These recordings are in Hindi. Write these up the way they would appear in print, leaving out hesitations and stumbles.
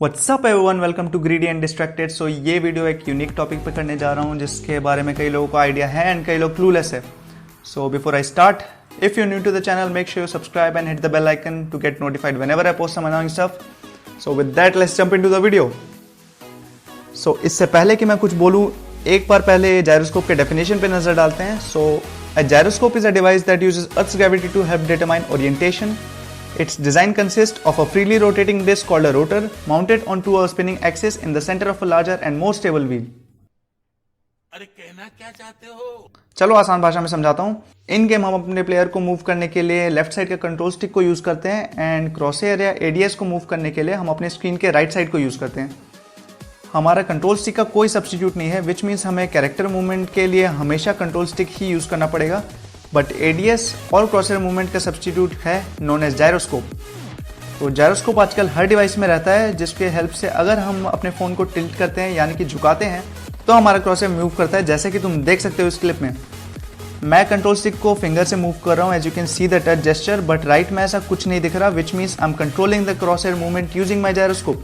WhatsApp everyone, welcome to greedy and distracted. So ये वीडियो एक यूनिक टॉपिक पे करने जा रहा हूँ जिसके बारे में कई लोगों को आइडिया है एंड कई लोग क्लूलेस है। So before I start, if you new to the channel, make sure you subscribe and hit the bell icon to get notified whenever I post some annoying stuff. So with that let's jump into the video. So इससे पहले कि मैं कुछ बोलूँ, एक बार पहले जायरोस्कोप के डेफिनेशन पे नजर डालते हैं। सो a gyroscope is a device that uses Earth's gravity to help determine orientation. Its design consists of a freely rotating disc called a rotor mounted onto a spinning axis in the center of a larger and more stable wheel. अरे कहना क्या चाहते हो? चलो आसान भाषा में समझाता हूँ। इन गेम हम अपने प्लेयर को मूव करने के लिए लेफ्ट साइड के कंट्रोल स्टिक को यूज करते हैं एंड क्रॉसहेयर या एडीएस को मूव करने के लिए हम अपने स्क्रीन के राइट साइड को यूज करते हैं। हमारा कंट्रोल स्टिक का कोई सब्स्टिट्यूट नहीं है, विच मीन्स हमें कैरेक्टर मूवमेंट के लिए हमेशा कंट्रोल स्टिक ही यूज़ करना पड़ेगा। बट एडीएस और क्रॉसहेयर मूवमेंट का सब्स्टिट्यूट है नोन एज जायरोस्कोप। तो जायरोस्कोप आजकल हर डिवाइस में रहता है, जिसके हेल्प से अगर हम अपने फ़ोन को टिल्ट करते हैं यानी कि झुकाते हैं तो हमारा क्रॉसहेयर मूव करता है, जैसे कि तुम देख सकते हो इस क्लिप में। मैं कंट्रोल स्टिक को फिंगर से मूव कर रहा हूँ, as you can see the touch gesture, but right में ऐसा कुछ नहीं दिख रहा, which means I am controlling the crosshair movement using my gyroscope.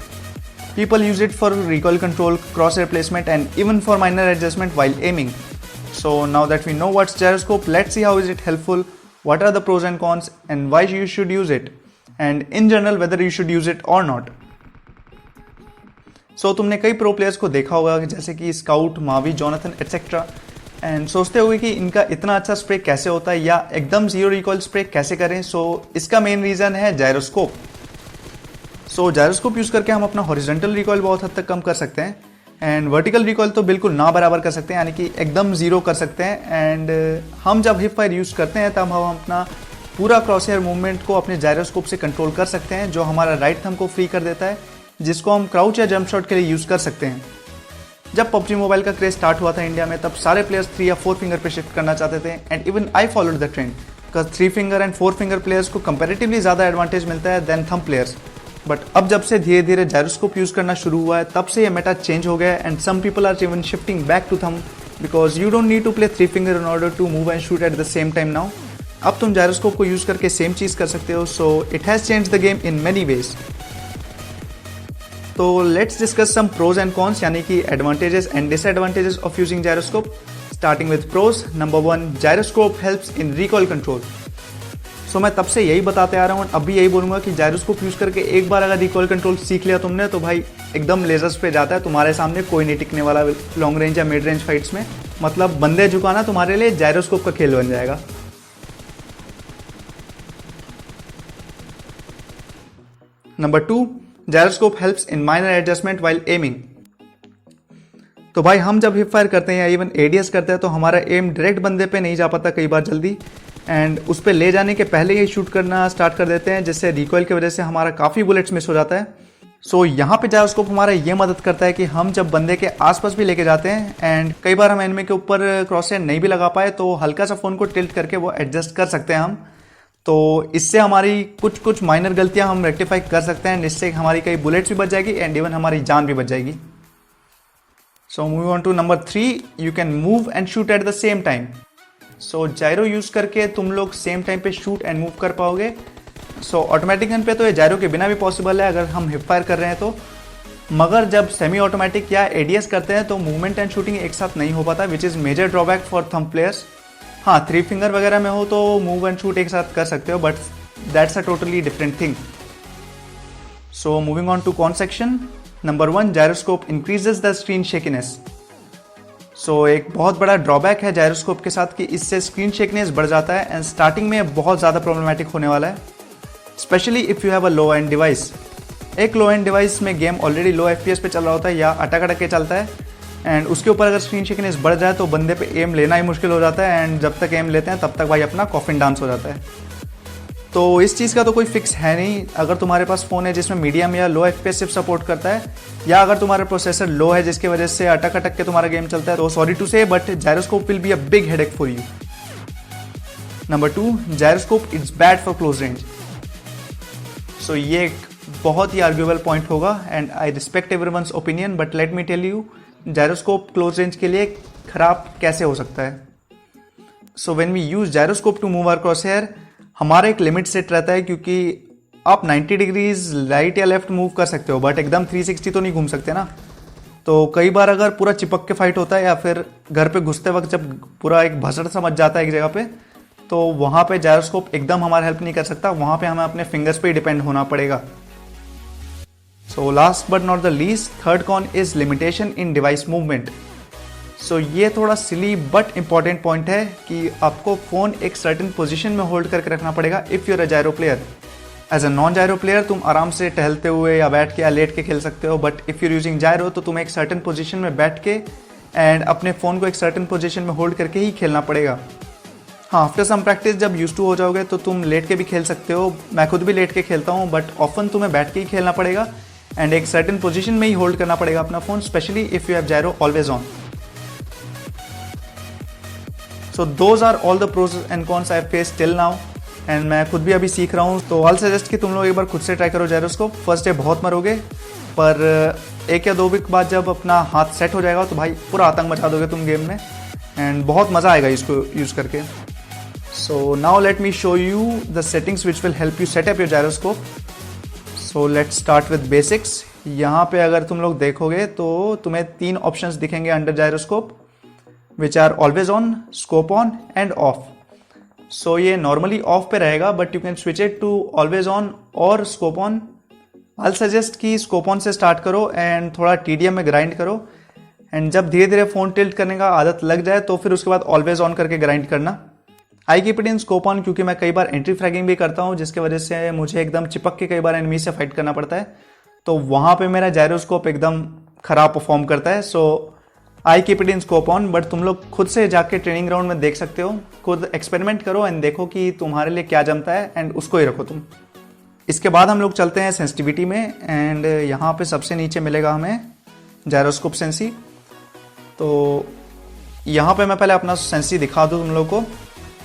People use it for recoil control, crosshair placement and even for minor adjustment while aiming. So now that we know what's gyroscope, let's see how is it helpful, what are the pros and cons and why you should use it, and in general whether you should use it or not. So तुमने कई प्रो प्लेयर्स को देखा होगा जैसे कि scout, Mavi, Jonathan etcetera, and सोचते होंगे कि इनका इतना अच्छा स्प्रे कैसे होता है या एकदम जीरो रिकॉइल स्प्रे कैसे करें। सो इसका मेन रीज़न है जायरोस्कोप। सो जायरोस्कोप यूज़ करके हम अपना हॉरिजॉन्टल रिकॉइल बहुत हद तक कम कर सकते हैं एंड वर्टिकल रिकॉइल तो बिल्कुल ना बराबर कर सकते हैं, यानी कि एकदम जीरो कर सकते हैं। एंड हम जब हिप फायर यूज़ करते हैं तब हम अपना पूरा क्रॉसहेयर मूवमेंट को अपने जायरोस्कोप से कंट्रोल कर सकते हैं, जो हमारा राइट थंब को फ्री कर देता है, जिसको हम क्राउच या जंप शॉट के लिए यूज़ कर सकते हैं। जब पबजी मोबाइल का क्रेज स्टार्ट हुआ था इंडिया में, तब सारे प्लेयर्स 3 या 4 फिंगर पे शिफ्ट करना चाहते थे and even I followed the trend, because 3 finger and 4 finger players को कंपेरेटिवली ज़्यादा एडवांटेज मिलता है देन थंब प्लेयर्स। बट अब जब से धीरे धीरे जायरोस्कोप यूज़ करना शुरू हुआ है, तब से ये मेटा चेंज हो गया है and some people are even shifting back to thumb, because you don't need to play 3 finger in order to move and shoot at the same time now. अब तुम जायरोस्कोप को यूज़ करके सेम चीज़ कर सकते हो। So it has change the game in many ways. तो let's discuss some pros and cons, यानी कि advantages and disadvantages of using gyroscope. Starting with pros, number 1, gyroscope helps in recoil control. So मैं तब से यही बताते आ रहा हूँ, अब भी यही बोलूँगा कि जायरोस्कोप यूज़ करके एक बार अगर रिकॉइल कंट्रोल सीख लिया तुमने तो भाई एकदम लेजर्स पे जाता है, तुम्हारे सामने कोई नहीं टिकने वाला लॉन्ग रेंज या मिड रेंज फाइट्स में। मतलब बंदे झुकाना तुम्हारे लिए जायरोस्कोप का खेल बन जाएगा। नंबर 2, जायरोस्कोप हेल्प्स इन माइनर एडजस्टमेंट वाइल एमिंग। तो भाई हम जब हिप फायर करते हैं या इवन एडीएस करते हैं तो हमारा एम डायरेक्ट बंदे पे नहीं जा पाता कई बार जल्दी, एंड उस पर ले जाने के पहले ही शूट करना स्टार्ट कर देते हैं, जिससे रिकॉइल की वजह से हमारा काफ़ी बुलेट्स मिस हो जाता है। सो यहाँ पे जायरोस्कोप हमारा ये मदद करता है कि हम जब बंदे के आसपास भी लेके जाते हैं एंड कई बार हम एनिमी के ऊपर क्रॉसहेयर नहीं भी लगा पाए तो हल्का सा फ़ोन को टिल्ट करके वो एडजस्ट कर सकते हैं हम। तो इससे हमारी कुछ माइनर गलतियाँ हम रेक्टिफाई कर सकते हैं, इससे हमारी कई बुलेट्स भी बच जाएगी एंड इवन हमारी जान भी बच जाएगी। So move on to number 3, you can move and shoot at the same time. So gyro use करके तुम लोग सेम टाइम पे शूट एंड मूव कर पाओगे। सो ऑटोमेटिक गन पे तो ये जायरो के बिना भी पॉसिबल है अगर हम हिप फायर कर रहे हैं तो, मगर जब सेमी ऑटोमेटिक या एडीएस करते हैं तो मूवमेंट एंड शूटिंग एक साथ नहीं हो पाता, which is major drawback for thumb players. हाँ, 3 फिंगर वगैरह में हो तो मूव एंड शूट एक साथ कर सकते हो, but that's a totally different thing. So moving on to con section, number 1, gyroscope increases the screen shakiness. So एक बहुत बड़ा ड्रॉबैक है जायरोस्कोप के साथ कि इससे स्क्रीन शेकनेस बढ़ जाता है एंड स्टार्टिंग में बहुत ज़्यादा प्रॉब्लमेटिक होने वाला है, specially if you have a low and device. एक लो एंड डिवाइस में गेम ऑलरेडी लो एफपीएस पे चल रहा होता है या अटक अटक के चलता है एंड उसके ऊपर अगर स्क्रीन शेकनेस बढ़ जाए तो बंदे पे एम लेना ही मुश्किल हो जाता है एंड जब तक एम लेते हैं तब तक भाई अपना कॉफिन डांस हो जाता है। तो इस चीज़ का तो कोई फिक्स है नहीं। अगर तुम्हारे पास फ़ोन है जिसमें मीडियम या लो एफपीएस सिर्फ सपोर्ट करता है, या अगर तुम्हारा प्रोसेसर लो है जिसकी वजह से अटक अटक के तुम्हारा गेम चलता है, तो sorry to say but gyroscope will be a big headache for you. Number 2, gyroscope it's bad for close range. So ये एक बहुत ही आर्ग्यूएबल पॉइंट होगा and I respect everyone's opinion, but let me tell you gyroscope close range के लिए खराब कैसे हो सकता है। So when we use gyroscope to move our crosshair, हमारा एक लिमिट सेट रहता है, क्योंकि आप 90 डिग्रीज राइट या लेफ्ट मूव कर सकते हो, बट एकदम 360 तो नहीं घूम सकते ना। तो कई बार अगर पूरा चिपक के फाइट होता है या फिर घर पे घुसते वक्त जब पूरा एक भसड़ सा मच जाता है एक जगह पे, तो वहाँ पे जायरोस्कोप एकदम हमारा हेल्प नहीं कर सकता, वहाँ पे हमें अपने फिंगर्स पे ही डिपेंड होना पड़ेगा। So last but not the least, third con is limitation in device movement. So ये थोड़ा सिली बट इंपॉर्टेंट पॉइंट है कि आपको फ़ोन एक सर्टेन पोजीशन में होल्ड करके रखना पड़ेगा if you're a gyro player. As a non gyro player तुम आराम से टहलते हुए या बैठ के या लेट के खेल सकते हो, बट इफ़ यूर यूजिंग जायरो तो तुम्हें एक सर्टेन पोजीशन में बैठ के एंड अपने फ़ोन को एक सर्टेन पोजीशन में होल्ड करके ही खेलना पड़ेगा। हाँ, आफ्टर सम प्रैक्टिस जब यूज टू हो जाओगे तो तुम लेट के भी खेल सकते हो, मैं खुद भी लेट के खेलता हूँ, बट ऑफन तुम्हें बैठ के ही खेलना पड़ेगा एंड एक सर्टेन पोजीशन में ही होल्ड करना पड़ेगा अपना phone, specially if you have gyro always on. So those are all the pros and cons I face till now and मैं खुद भी अभी सीख रहा हूँ। तो ऑल सजेस्ट कि तुम लोग एक बार खुद से ट्राई करो जायरोस्कोप। फर्स्ट डे बहुत मरोगे, पर 1 या 2 वीक बाद जब अपना हाथ सेट हो जाएगा तो भाई पूरा आतंक मचा दोगे तुम गेम में एंड बहुत मज़ा आएगा इसको यूज़ करके। So now let me show you the settings which will help you set up your gyroscope. So let's start with basics. यहाँ पे अगर तुम लोग देखोगे तो तुम्हें 3 ऑप्शंस दिखेंगे under gyroscope, which are always on, scope on and off. So ये नॉर्मली ऑफ पे रहेगा, but you can switch it to always on और स्कोप ऑन। आई सजेस्ट कि स्कोप ऑन से स्टार्ट करो एंड थोड़ा TDM में ग्राइंड करो एंड जब धीरे धीरे फ़ोन टिल्ट करने का आदत लग जाए तो फिर उसके बाद ऑलवेज ऑन करके ग्राइंड करना। आई keep it in scope on क्योंकि मैं कई बार एंट्री फ्रैगिंग भी करता हूँ, जिसकी वजह से मुझे एकदम चिपक के कई बार एनिमी से फाइट करना पड़ता है, तो वहाँ पे मेरा जायरोस्कोप एकदम ख़राब परफॉर्म करता है। So I keep it in scope on, but तुम लोग खुद से जाके ट्रेनिंग ग्राउंड में देख सकते हो, खुद एक्सपेरिमेंट करो एंड देखो कि तुम्हारे लिए क्या जमता है एंड उसको ही रखो तुम। इसके बाद हम लोग चलते हैं सेंसिटिविटी में एंड यहाँ पे सबसे नीचे मिलेगा हमें जायरोस्कोप सेंसी। तो यहाँ पे मैं पहले अपना सेंसी दिखा दूँ तुम लोग को,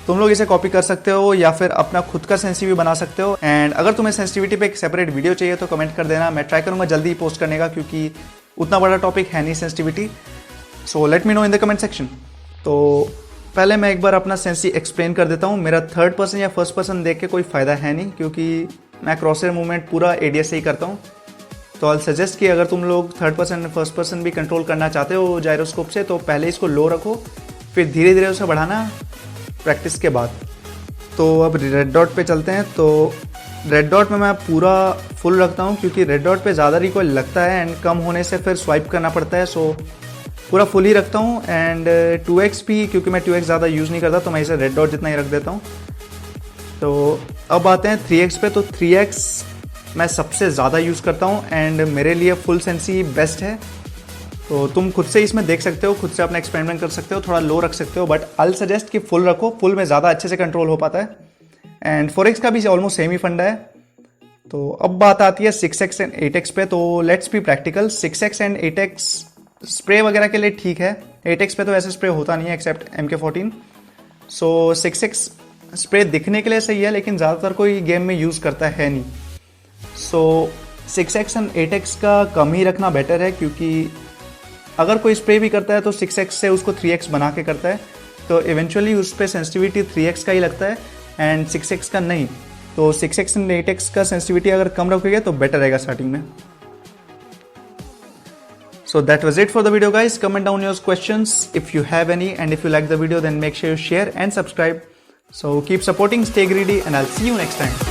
तुम लोग इसे कॉपी कर सकते हो या फिर अपना खुद का सेंसी भी बना सकते हो। एंड अगर तुम्हें सेंसिटिविटी पे एक सेपरेट वीडियो चाहिए तो कमेंट कर देना, मैं ट्राई करूँगा जल्दी ही पोस्ट करने का, क्योंकि उतना बड़ा टॉपिक है नहीं sensitivity. So let me know in the comment section. तो पहले मैं एक बार अपना सेंसी एक्सप्लेन कर देता हूँ। मेरा थर्ड पर्सन या फर्स्ट पर्सन देख के कोई फ़ायदा है नहीं, क्योंकि मैं क्रॉसर मूवमेंट पूरा ADS से ही करता हूँ। तो आई सजेस्ट कि अगर तुम लोग third person and first person भी कंट्रोल करना चाहते हो जायरोस्कोप से, तो पहले इसको लो रखो, फिर धीरे धीरे उसे बढ़ाना प्रैक्टिस के बाद। तो अब रेड डॉट पे चलते हैं। तो रेड डॉट में मैं पूरा फुल रखता हूँ, क्योंकि रेड डॉट पे ज़्यादा रिकॉइल लगता है एंड कम होने से फिर स्वाइप करना पड़ता है। सो पूरा फुल ही रखता हूँ एंड 2x भी, क्योंकि मैं 2x ज़्यादा यूज़ नहीं करता तो मैं इसे रेड डॉट जितना ही रख देता हूँ। तो अब आते हैं 3x पे। तो 3x मैं सबसे ज़्यादा यूज़ करता हूँ एंड मेरे लिए फुल सेंसी बेस्ट है। तो तुम खुद से इसमें देख सकते हो, खुद से अपना एक्सपेरिमेंट कर सकते हो, थोड़ा लो रख सकते हो, बट आई सजेस्ट कि फुल रखो, फुल में ज़्यादा अच्छे से कंट्रोल हो पाता है। एंड 4x का भी ऑलमोस्ट सेम ही फंडा है। तो अब बात आती है 6x एंड 8x पे। तो let's be practical. 6x and 8x spray वगैरह के लिए ठीक है, 8x पे तो ऐसे स्प्रे होता नहीं है एक्सेप्ट MK14। सो 6x स्प्रे दिखने के लिए सही है, लेकिन ज़्यादातर कोई गेम में यूज़ करता है नहीं। सो 6x एंड 8x का कम ही रखना बेटर है, क्योंकि अगर कोई स्प्रे भी करता है तो 6x से उसको 3x बना के करता है, तो इवेंचुअली उस पर सेंसिटिविटी 3x का ही लगता है एंड 6x का नहीं। तो 6x एंड 8x का सेंसिटिविटी अगर कम रखोगे तो बेटर रहेगा स्टार्टिंग में। So that was it for the video guys. Comment down your questions if you have any, and if you like the video then make sure you share and subscribe. So keep supporting, stay greedy, and I'll see you next time.